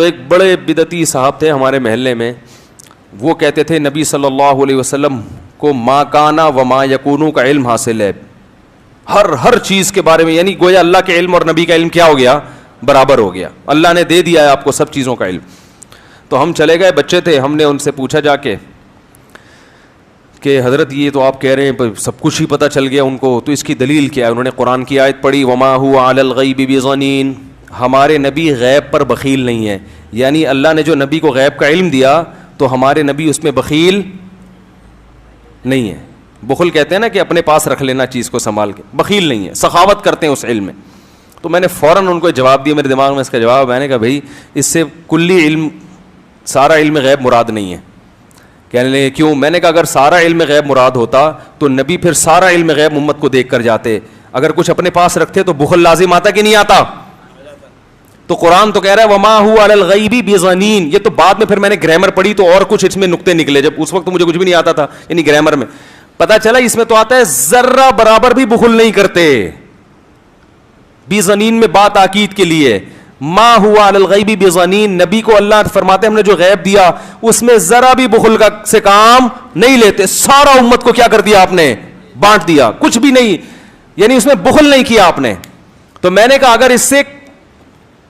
तो एक बड़े बिदती साहब थे हमारे महल्ले में, वो कहते थे नबी सल्लल्लाहु अलैहि वसल्लम को मा काना व मा यकूनू का इल्म हासिल है, हर चीज़ के बारे में, यानी गोया अल्लाह के इल्म और नबी का इल्म क्या हो गया, बराबर हो गया, अल्लाह ने दे दिया है आपको सब चीज़ों का इल्म। तो हम चले गए, बच्चे थे, हमने उनसे पूछा जाके कि हज़रत ये तो आप कह रहे हैं सब कुछ ही पता चल गया उनको, तो इसकी दलील क्या है? उन्होंने कुरान की आयत पढ़ी, वमा हुवा अलल गैबि बिज़नीन, हमारे नबी गैब पर बखील नहीं है, यानी अल्लाह ने जो नबी को गैब का इल्म दिया तो हमारे नबी उसमें बखील नहीं है। बुखल कहते हैं ना कि अपने पास रख लेना चीज़ को संभाल के, बखील नहीं है, सखावत करते हैं उस इल्म में। तो मैंने फ़ौरन उनको जवाब दिया, मेरे दिमाग में इसका जवाब, मैंने कहा भाई इससे कुल्ली इल्म, सारा इल्म गैब मुराद नहीं है। कहने लगे क्यों? मैंने कहा अगर सारा इल्म गैब मुराद होता तो नबी फिर सारा इल्म गैब उम्मत को देख कर जाते, अगर कुछ अपने पास रखते तो बुखल लाजिम आता कि नहीं आता? तो कुरान तो कह रहा है वमा हुवा अलल गैबि बिज़नीन, ये तो बाद में फिर मैंने ग्रामर पढ़ी तो और कुछ इसमें नुक्ते निकले, जब उस वक्त तो मुझे कुछ भी नहीं आता था, यानी ग्रामर में पता चला इसमें तो आता है जर्रा बराबर भी बुखल नहीं करते। बिज़नीन में बात आकीद के लिए, मा हुआ अलल गैबि बिज़नीन, नबी को अल्लाह फरमाते हमने जो गैब दिया उसमें जरा भी बुखल का से काम नहीं लेते, सारा उम्मत को क्या कर दिया आपने, बांट दिया, कुछ भी नहीं, यानी उसमें बुखल नहीं किया आपने। तो मैंने कहा अगर इससे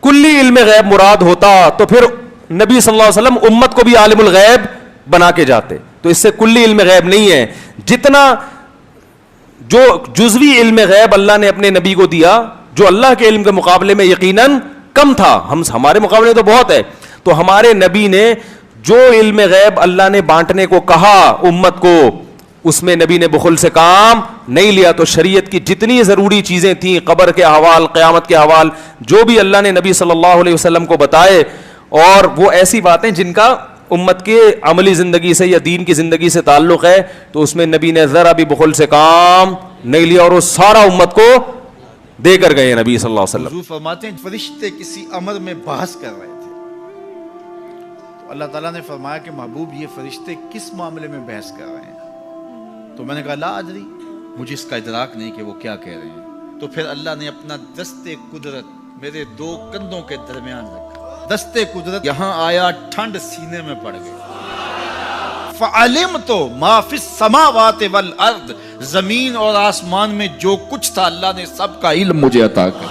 कुल्ली इल्म गैब मुराद होता तो फिर नबी सल्लल्लाहु अलैहि वसल्लम उम्मत को भी आलिमुल गैब बना के जाते, तो इससे कुल्ली इल्म गैब नहीं है। जितना जो जुज़वी इल्म गैब अल्लाह ने अपने नबी को दिया, जो अल्लाह के इल्म के मुकाबले में यकीनन कम था, हमारे मुकाबले तो बहुत है, तो हमारे नबी ने जो इल्म गैब अल्लाह ने बांटने को कहा उम्मत को, उसमें नबी ने बुखल से काम नहीं लिया। तो शरीयत की जितनी ज़रूरी चीज़ें थीं, क़ब्र के अहवाल, क़यामत के अहवाल, जो भी अल्लाह ने नबी सल्लल्लाहु अलैहि वसल्लम को बताए, और वो ऐसी बातें जिनका उम्मत के अमली ज़िंदगी से या दीन की ज़िंदगी से ताल्लुक़ है, तो उसमें नबी ने ज़रा भी बुखल से काम नहीं लिया और वो सारा उम्मत को देकर गए नबी सल्लल्लाहु अलैहि वसल्लम। हुजूर फरमाते हैं फरिश्ते किसी अमर में बहस कर रहे थे, तो अल्लाह ताला ने फरमाया कि महबूब ये फरिश्ते किस मामले में बहस कर रहे हैं? तो मैंने कहा ला अदरी, मुझे इसका इदराक नहीं कि वो क्या कह रहे हैं। तो फिर अल्लाह ने अपना दस्ते कुदरत मेरे दो कंधों के दरमियान रखा, दस्ते कुदरत यहाँ आया, ठंड सीने में पड़ गई। फ़अलिम तो माफिस समावात वल अर्द, जमीन और आसमान में जो कुछ था अल्लाह ने सबका इल्म मुझे अता कर,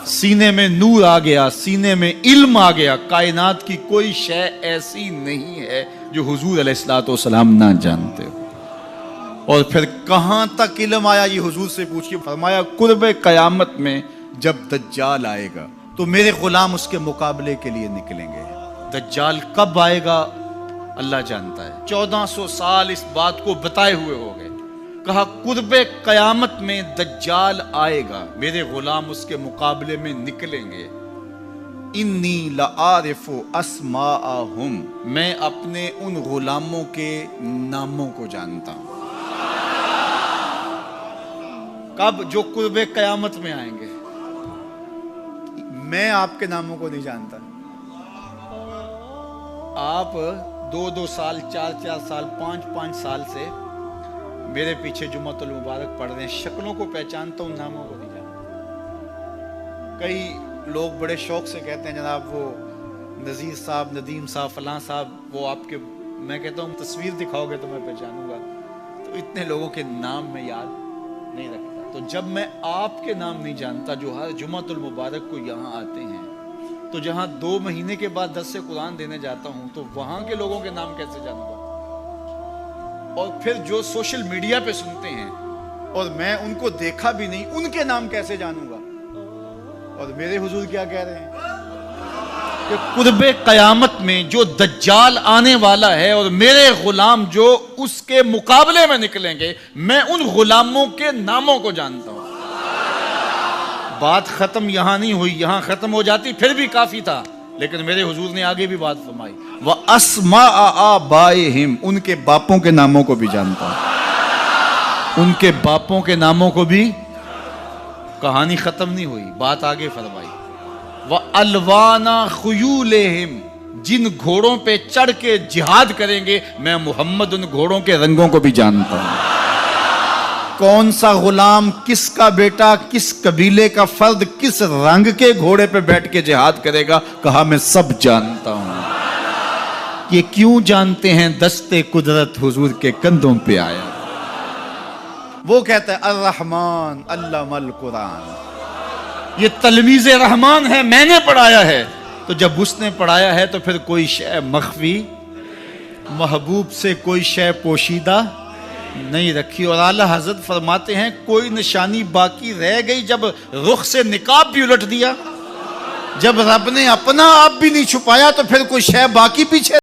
सीने में नूर आ गया, सीने में इल्म आ गया। कायनात की कोई शय ऐसी नहीं है जो हुजूर अलैहिस्सलाम ना जानते हो। और फिर कहां तक इल्म आया ये हुजूर से पूछिए। फरमाया कुर्ब क़यामत में जब दज्जाल आएगा तो मेरे गुलाम उसके मुकाबले के लिए निकलेंगे। दज्जाल कब आएगा अल्लाह जानता है। 1400 साल इस बात को बताए हुए हो गए। कहा कुर्बे कयामत में दज्जाल आएगा, मेरे गुलाम उसके मुकाबले में निकलेंगे। इन्नी लआरिफु अस्माअहुम, मैं अपने उन गुलामों के नामों को जानता हूं। कब? जो कुर्बे कयामत में आएंगे। मैं आपके नामों को नहीं जानता। आप 2-2 साल, 4-4 साल, 5-5 साल से मेरे पीछे जुम्मतुल मुबारक पढ़ रहे हैं, शक्लों को पहचानता हूं, नामों को नहीं जानता। कई लोग बड़े शौक से कहते हैं जनाब वो नज़ीर साहब, नदीम साहब, फलां साहब, वो आपके, मैं कहता हूँ तस्वीर दिखाओगे तो मैं पहचानूंगा। तो इतने लोगों के नाम मैं याद नहीं रखता। तो जब मैं आपके नाम नहीं जानता जो हर जुम्मतुल मुबारक को यहाँ आते हैं, तो जहाँ 2 महीने के बाद 10 से कुरान देने जाता हूँ तो वहां के लोगों के नाम कैसे जानूंगा? और फिर जो सोशल मीडिया पे सुनते हैं और मैं उनको देखा भी नहीं, उनके नाम कैसे जानूंगा? और मेरे हुजूर क्या कह रहे हैं कि कुर्बे कयामत में जो दज्जाल आने वाला है और मेरे गुलाम जो उसके मुकाबले में निकलेंगे, मैं उन गुलामों के नामों को जानता हूं। बात खत्म यहां नहीं हुई, यहां खत्म हो जाती फिर भी काफी था, लेकिन मेरे हुजूर ने आगे भी बात फरमाई, व अस्मा आबाइहिम, उनके बापों के नामों को भी जानता हूं। उनके बापों के नामों को भी, कहानी खत्म नहीं हुई, बात आगे फरमाई, व अलवाना खुयूलेहिम, जिन घोड़ों पे चढ़ के जिहाद करेंगे मैं मोहम्मद उन घोड़ों के रंगों को भी जानता हूं। कौन सा गुलाम, किसका बेटा, किस कबीले का फर्द, किस रंग के घोड़े पे बैठ के जिहाद करेगा? कहा मैं सब जानता हूं। ये क्यों जानते हैं? दस्ते कुदरत हुजूर के कंधों पे आया। वो कहता है अर्रहमान अल्लमल कुरान, ये तलमीज़े रहमान है, मैंने पढ़ाया है। तो जब उसने पढ़ाया है तो फिर कोई शय मख्फी, महबूब से कोई शय पोशीदा नहीं रखी। और आला हजरत फरमाते हैं कोई निशानी बाकी रह गई जब रुख से निकाब भी उलट दिया, जब रब ने अपना आप भी नहीं छुपाया तो फिर कोई शय बाकी पीछे